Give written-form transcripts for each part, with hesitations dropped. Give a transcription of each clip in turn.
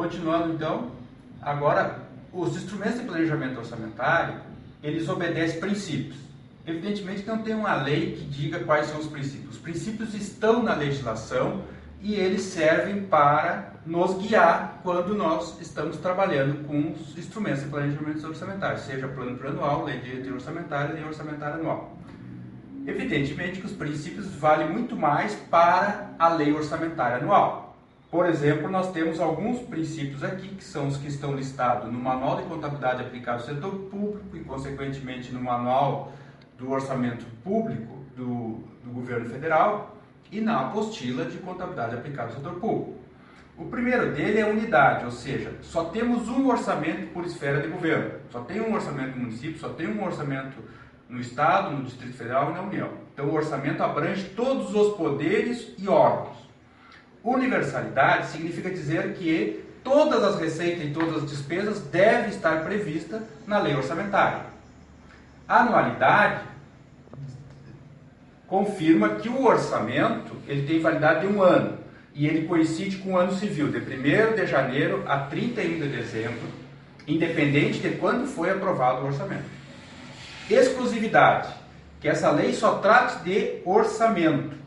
Continuando então, agora os instrumentos de planejamento orçamentário, eles obedecem princípios. Evidentemente que não tem uma lei que diga quais são os princípios. Os princípios estão na legislação e eles servem para nos guiar quando nós estamos trabalhando com os instrumentos de planejamento orçamentário, seja plano plurianual, lei de orçamentária e lei orçamentária anual. Evidentemente que os princípios valem muito mais para a lei orçamentária anual. Por exemplo, nós temos alguns princípios aqui, que são os que estão listados no Manual de Contabilidade Aplicada ao Setor Público e, consequentemente, no Manual do Orçamento Público do Governo Federal e na Apostila de Contabilidade Aplicada ao Setor Público. O primeiro dele é a unidade, ou seja, só temos um orçamento por esfera de governo. Só tem um orçamento no município, só tem um orçamento no Estado, no Distrito Federal e na União. Então, o orçamento abrange todos os poderes e órgãos. Universalidade significa dizer que todas as receitas e todas as despesas devem estar previstas na lei orçamentária. Anualidade confirma que o orçamento ele tem validade de um ano e ele coincide com o ano civil, de 1º de janeiro a 31 de dezembro, independente de quando foi aprovado o orçamento. Exclusividade, que essa lei só trata de orçamento,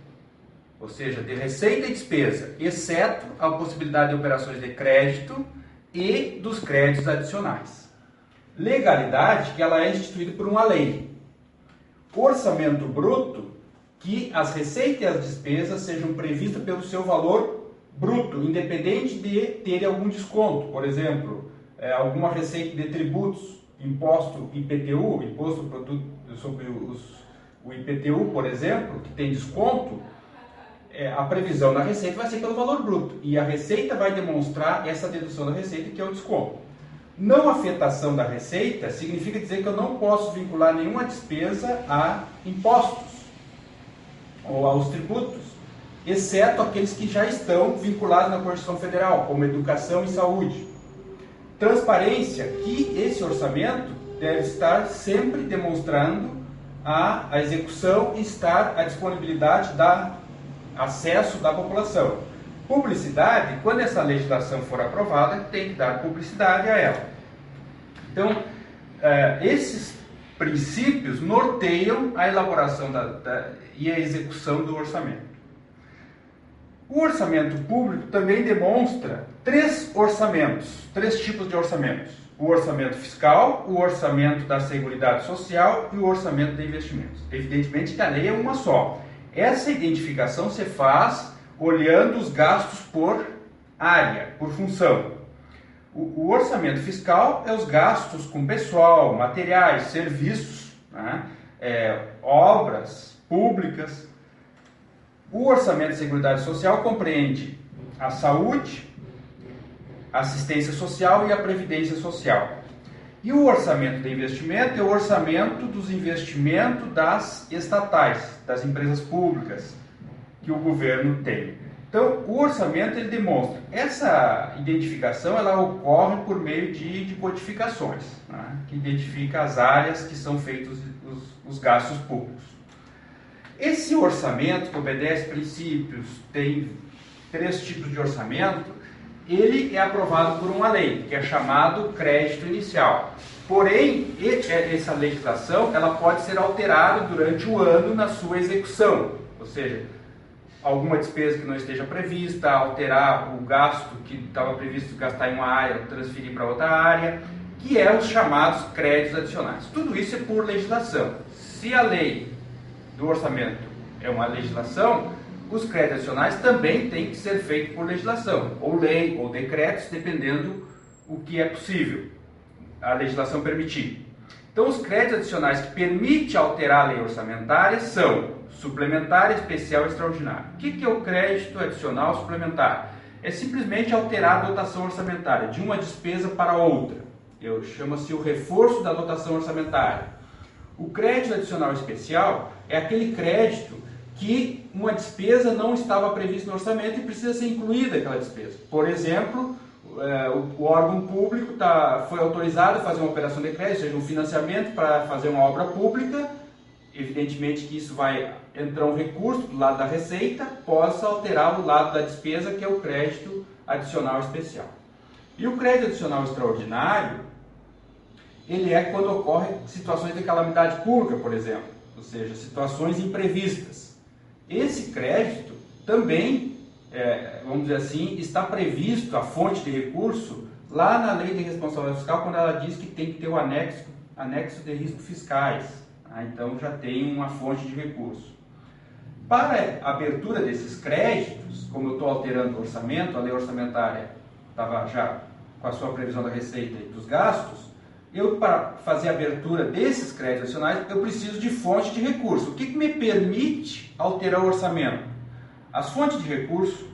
ou seja, de receita e despesa, exceto a possibilidade de operações de crédito e dos créditos adicionais. Legalidade, que ela é instituída por uma lei. Orçamento bruto, que as receitas e as despesas sejam previstas pelo seu valor bruto, independente de ter algum desconto. Por exemplo, alguma receita de tributos, imposto IPTU, imposto sobre o IPTU, por exemplo, que tem desconto, a previsão da receita vai ser pelo valor bruto e a receita vai demonstrar essa dedução da receita, que é o desconto. Não afetação da receita significa dizer que eu não posso vincular nenhuma despesa a impostos ou aos tributos, exceto aqueles que já estão vinculados na Constituição Federal, como educação e saúde. Transparência, que esse orçamento deve estar sempre demonstrando a execução e estar à disponibilidade da acesso da população. Publicidade, quando essa legislação for aprovada, tem que dar publicidade a ela. Então, esses princípios norteiam a elaboração e a execução do orçamento. O orçamento público também demonstra três tipos de orçamentos. O orçamento fiscal, o orçamento da Seguridade Social e o orçamento de investimentos. Evidentemente que a lei é uma só. Essa identificação se faz olhando os gastos por área, por função. O orçamento fiscal é os gastos com pessoal, materiais, serviços, né? Obras públicas. O orçamento de Seguridade Social compreende a saúde, a assistência social e a previdência social. E o orçamento de investimento é o orçamento dos investimentos das estatais, das empresas públicas que o governo tem. Então, o orçamento ele demonstra. Essa identificação ela ocorre por meio de codificações, né, que identifica as áreas que são feitos os gastos públicos. Esse orçamento, que obedece princípios, tem 3 tipos de orçamento, ele é aprovado por uma lei, que é chamado crédito inicial. Porém, essa legislação ela pode ser alterada durante o ano na sua execução, ou seja, alguma despesa que não esteja prevista, alterar o gasto que estava previsto gastar em uma área, transferir para outra área, que é os chamados créditos adicionais. Tudo isso é por legislação. Se a lei do orçamento é uma legislação, os créditos adicionais também têm que ser feitos por legislação, ou lei, ou decretos, dependendo o que é possível, a legislação permitir. Então, os créditos adicionais que permitem alterar a lei orçamentária são suplementar, especial e extraordinário. O que é o crédito adicional suplementar? É simplesmente alterar a dotação orçamentária de uma despesa para outra. Chama-se o reforço da dotação orçamentária. O crédito adicional especial é aquele crédito que uma despesa não estava prevista no orçamento e precisa ser incluída aquela despesa. Por exemplo, o órgão público foi autorizado a fazer uma operação de crédito, seja um financiamento para fazer uma obra pública. Evidentemente que isso vai entrar um recurso do lado da receita, possa alterar o lado da despesa, que é o crédito adicional especial. E o crédito adicional extraordinário, ele é quando ocorrem situações de calamidade pública, por exemplo, ou seja, situações imprevistas. Esse crédito também, vamos dizer assim, está previsto a fonte de recurso lá na Lei de Responsabilidade Fiscal, quando ela diz que tem que ter o anexo de riscos fiscais. Então já tem uma fonte de recurso. Para a abertura desses créditos, como eu estou alterando o orçamento, a lei orçamentária estava já com a sua previsão da receita e dos gastos, para fazer a abertura desses créditos adicionais, eu preciso de fonte de recurso. O que me permite alterar o orçamento? As fontes de recurso